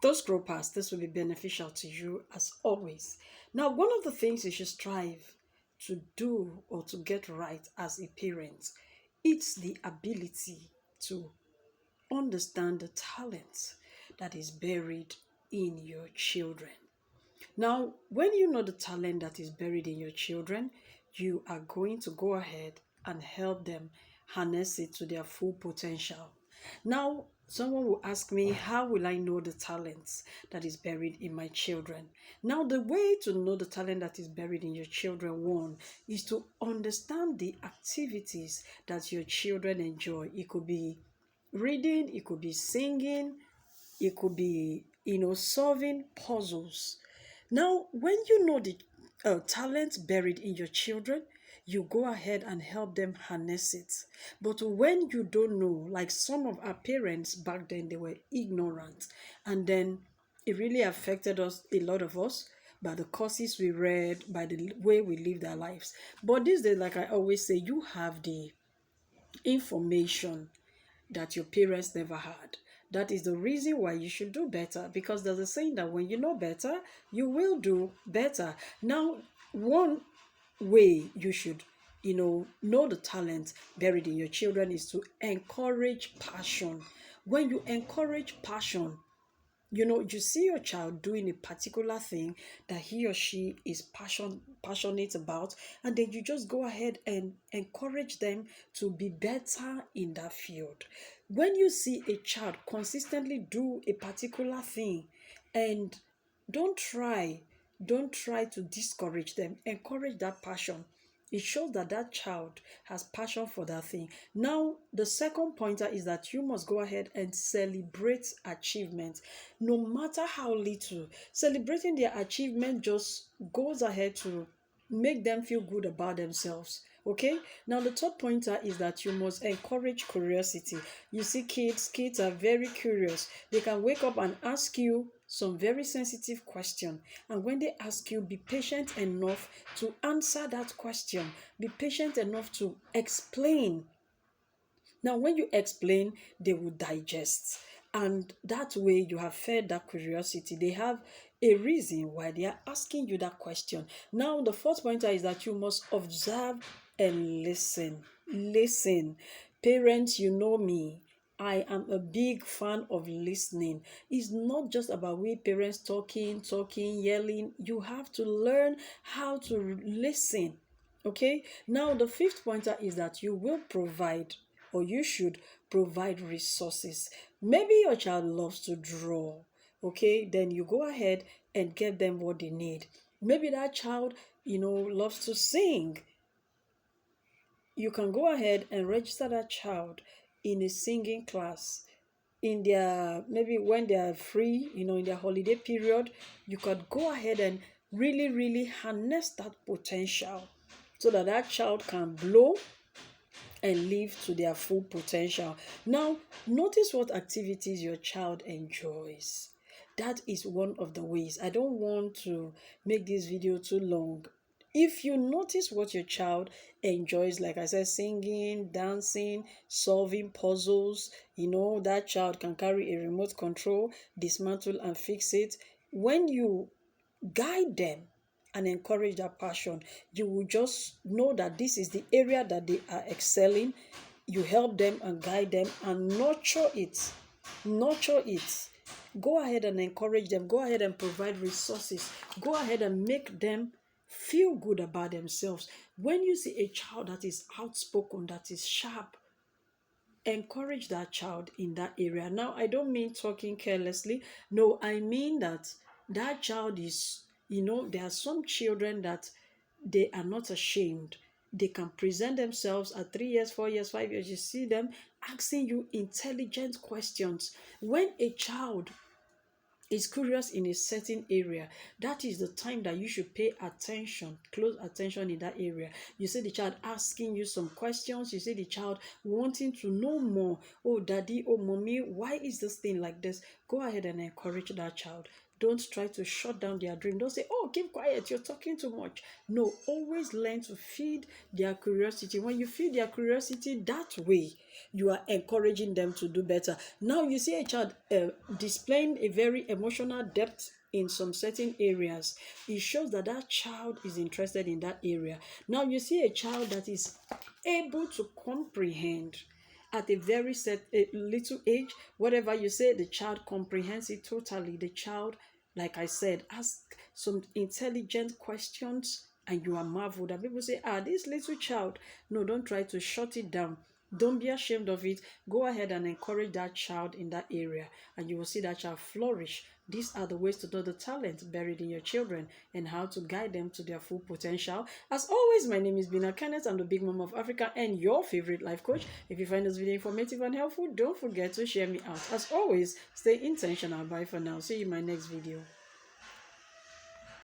Don't scroll past. This will be beneficial to you as always. Now, one of the things you should strive to do or to get right as a parent, it's the ability to understand the talent that is buried in your children. Now, when you know the talent that is buried in your children, you are going to go ahead and help them harness it to their full potential. Now, someone will ask me, how will I know the talents that is buried in my children? Now, the way to know the talent that is buried in your children, one, is to understand the activities that your children enjoy. It could be reading, it could be singing, it could be, solving puzzles. Now, when you know the talent buried in your children, you go ahead and help them harness it. But when you don't know, like some of our parents back then, they were ignorant, and then it really affected us, a lot of us, by the courses we read, by the way we lived our lives. But these days, like I always say, you have the information that your parents never had. That is the reason why you should do better, because there's a saying that when you know better, you will do better. Now, one way you should, know the talent buried in your children is to encourage passion. When you encourage passion, you see your child doing a particular thing that he or she is passionate about, and then you just go ahead and encourage them to be better in that field. When you see a child consistently do a particular thing, and don't try don't try to discourage them, encourage that passion. It shows that that child has passion for that thing. Now, the second pointer is that you must go ahead and celebrate achievement, no matter how little. Celebrating their achievement just goes ahead to make them feel good about themselves. Okay, now the third pointer is that you must encourage curiosity. You see, kids are very curious. They can wake up and ask you some very sensitive question, and when they ask you, be patient enough to answer that question. Be patient enough to explain. Now, when you explain, they will digest. And that way, you have fed that curiosity. They have a reason why they are asking you that question. Now, the fourth pointer is that you must observe and listen. Listen. Parents, you know me. I am a big fan of listening. It's not just about we parents talking, yelling. You have to learn how to listen. Okay? Now, the fifth pointer is that you will provide, or you should provide, resources. Maybe your child loves to draw. Okay? Then you go ahead and get them what they need. Maybe that child, loves to sing. You can go ahead and register that child in a singing class in their, maybe when they are free, in their holiday period. You could go ahead and really, really harness that potential so that that child can blow and live to their full potential. Now, notice what activities your child enjoys. That is one of the ways. I don't want to make this video too long. If you notice what your child enjoys, like I said, singing, dancing, solving puzzles, that child can carry a remote control, dismantle and fix it. When you guide them and encourage that passion, you will just know that this is the area that they are excelling. You help them and guide them and nurture it. Nurture it. Go ahead and encourage them. Go ahead and provide resources. Go ahead and make them feel good about themselves. When you see a child that is outspoken, that is sharp, encourage that child in that area. Now, I don't mean talking carelessly. No, I mean that child is, there are some children that they are not ashamed. They can present themselves at 3 years, 4 years, 5 years. You see them asking you intelligent questions. When a child is curious in a certain area, that is the time that you should pay attention, close attention in that area. You see the child asking you some questions. You see the child wanting to know more. Oh, daddy, oh, mommy, why is this thing like this? Go ahead and encourage that child. Don't try to shut down their dream. Don't say, oh, keep quiet, you're talking too much. No, always learn to feed their curiosity. When you feed their curiosity that way, you are encouraging them to do better. Now you see a child displaying a very emotional depth in some certain areas. It shows that that child is interested in that area. Now you see a child that is able to comprehend at a very little age. Whatever you say, the child comprehends it totally. The child, like I said, ask some intelligent questions and you are marveled. And people say, this little child. No, don't try to shut it down. Don't be ashamed of it. Go ahead and encourage that child in that area, and you will see that child flourish. These are the ways to know the talent buried in your children and how to guide them to their full potential. As always, my name is Bina Kenneth. I'm the Big Mom of Africa and your favorite life coach. If you find this video informative and helpful, don't forget to share me out. As always, stay intentional. Bye for now. See you in my next video.